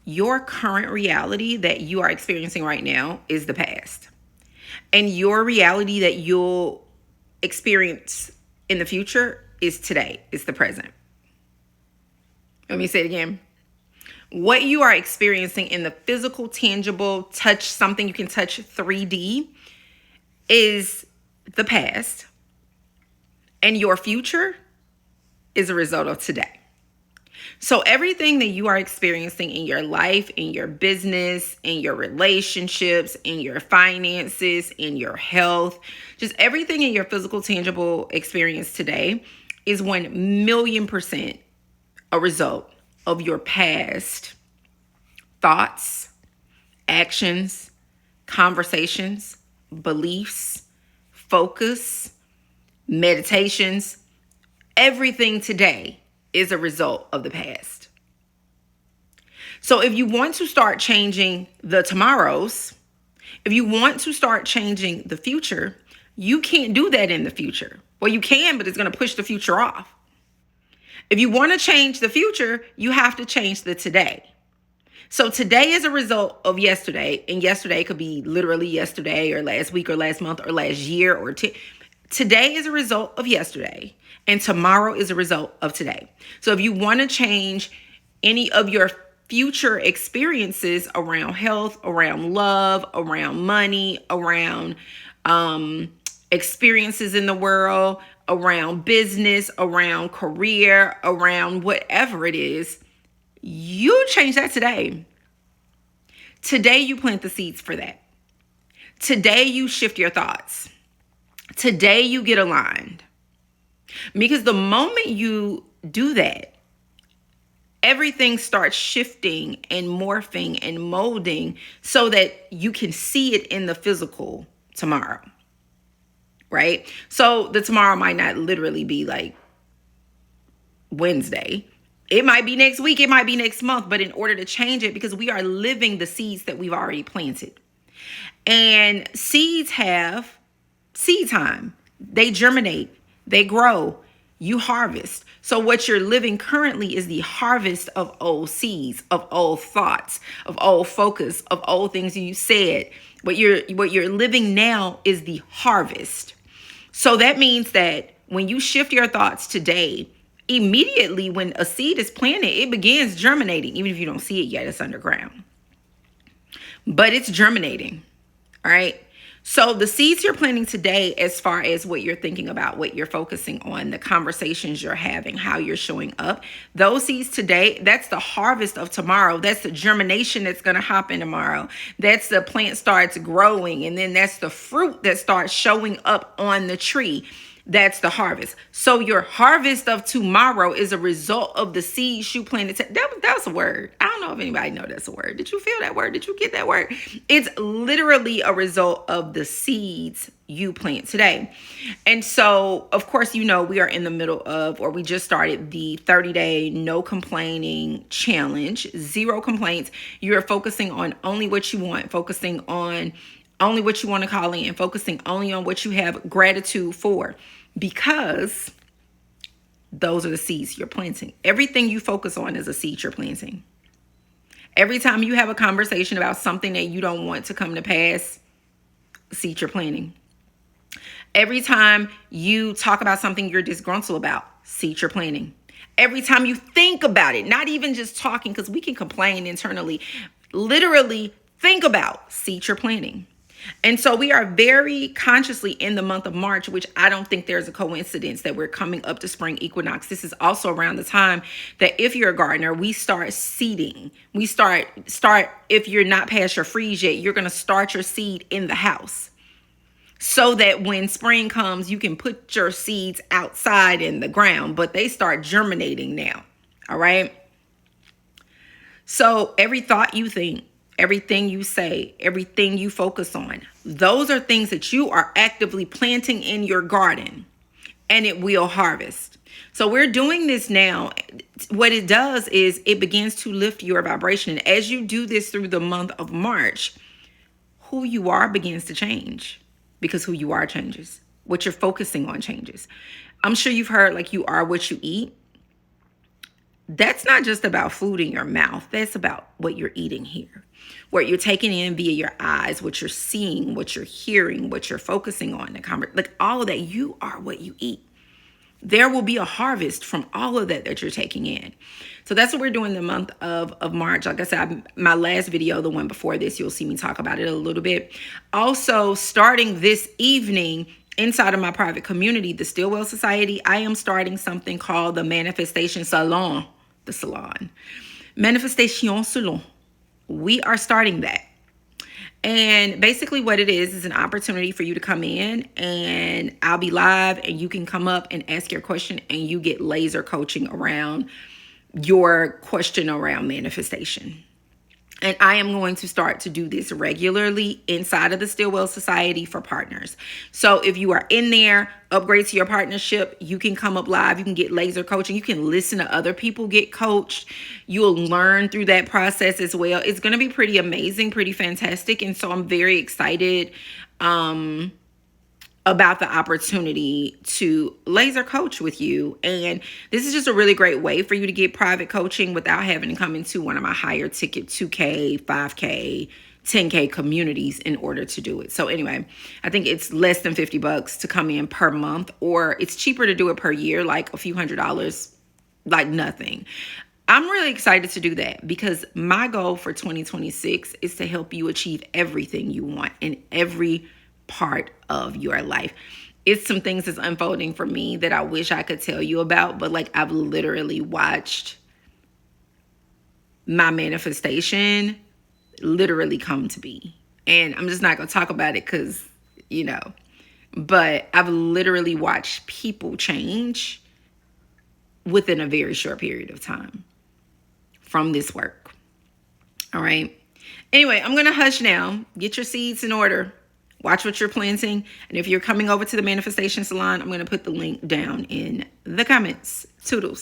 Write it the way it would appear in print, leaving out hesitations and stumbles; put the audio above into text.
your current reality that you are experiencing right now is the past. And your reality that you'll experience in the future is today, is the present. Let me say it again. What you are experiencing in the physical, tangible, touch, something you can touch 3D is the past. And your future is a result of today. So everything that you are experiencing in your life, in your business, in your relationships, in your finances, in your health, just everything in your physical, tangible experience today is 1,000,000% a result of your past thoughts, actions, conversations, beliefs, focus, meditations. Everything today is a result of the past. So if you want to start changing the tomorrows, if you want to start changing the future, you can't do that in the future. Well, you can, but it's going to push the future off. If you want to change the future, you have to change the today. So today is a result of yesterday, and yesterday could be literally yesterday or last week or last month or last year or today is a result of yesterday, and tomorrow is a result of today. So if you want to change any of your future experiences around health, around love, around money, around experiences in the world, around business, around career, around whatever it is, you change that today. Today you plant the seeds for that. Today you shift your thoughts. Today you get aligned. Because the moment you do that, everything starts shifting and morphing and molding so that you can see it in the physical tomorrow. Right? So the tomorrow might not literally be like Wednesday. It might be next week. It might be next month. But in order to change it, because we are living the seeds that we've already planted. And seeds have seed time. They germinate. They grow. You harvest. So what you're living currently is the harvest of old seeds, of old thoughts, of old focus, of old things you said. What you're living now is the harvest. So that means that when you shift your thoughts today, immediately when a seed is planted, it begins germinating. Even if you don't see it yet, it's underground. But it's germinating. All right. So the seeds you're planting today, as far as what you're thinking about, what you're focusing on, the conversations you're having, how you're showing up, those seeds today, that's the harvest of tomorrow. That's the germination that's going to happen tomorrow. That's the plant starts growing. And then that's the fruit that starts showing up on the tree. That's the harvest. So your harvest of tomorrow is a result of the seeds you planted. That was a word. I don't know if anybody know that's a word. Did you feel that word? Did you get that word? It's literally a result of the seeds you plant today. And so, of course, we are in the middle of, or we just started the 30-day no complaining challenge, 0 complaints. You're focusing on only what you want, focusing on only what you want to call in, focusing only on what you have gratitude for, because those are the seeds you're planting. Everything you focus on is a seed you're planting. Every time you have a conversation about something that you don't want to come to pass, seed you're planting. Every time you talk about something you're disgruntled about, seed you're planting. Every time you think about it, not even just talking, because we can complain internally, literally think about seed you're planting. And so we are very consciously in the month of March, which I don't think there's a coincidence that we're coming up to spring equinox. This is also around the time that if you're a gardener, we start seeding. We start if you're not past your freeze yet, you're going to start your seed in the house so that when spring comes, you can put your seeds outside in the ground, but they start germinating now. All right. So every thought you think, everything you say, everything you focus on, those are things that you are actively planting in your garden, and it will harvest. So we're doing this now. What it does is it begins to lift your vibration. And as you do this through the month of March, who you are begins to change, because who you are changes. What you're focusing on changes. I'm sure you've heard, like, you are what you eat. that's not just about food in your mouth. That's about what you're eating here, what you're taking in via your eyes, what you're seeing, what you're hearing, what you're focusing on, like all of that. You are what you eat. There will be a harvest from all of that you're taking in. So that's what we're doing the month of March. Like I said, my last video, the one before this, you'll see me talk about it a little bit. Also, starting this evening, inside of my private community, the Stillwell Society, I am starting something called the Manifestation Salon. The salon. Manifestation Salon. We are starting that. And basically what it is an opportunity for you to come in, and I'll be live and you can come up and ask your question, and you get laser coaching around your question around manifestation. And I am going to start to do this regularly inside of the Stillwell Society for partners. So if you are in there, upgrade to your partnership, you can come up live. You can get laser coaching. You can listen to other people get coached. You'll learn through that process as well. It's going to be pretty amazing, pretty fantastic. And so I'm very excited about the opportunity to laser coach with you. And this is just a really great way for you to get private coaching without having to come into one of my higher ticket 2K, 5K, 10K communities in order to do it. So anyway, I think it's less than $50 to come in per month, or it's cheaper to do it per year, like a few $100s, like nothing. I'm really excited to do that because my goal for 2026 is to help you achieve everything you want in every part of your life. It's some things that's unfolding for me that I wish I could tell you about, but like I've literally watched my manifestation literally come to be. And I'm just not going to talk about it because, but I've literally watched people change within a very short period of time from this work. All right. Anyway, I'm going to hush now. Get your seeds in order. Watch what you're planting. And if you're coming over to the Manifestation Salon, I'm going to put the link down in the comments. Toodles.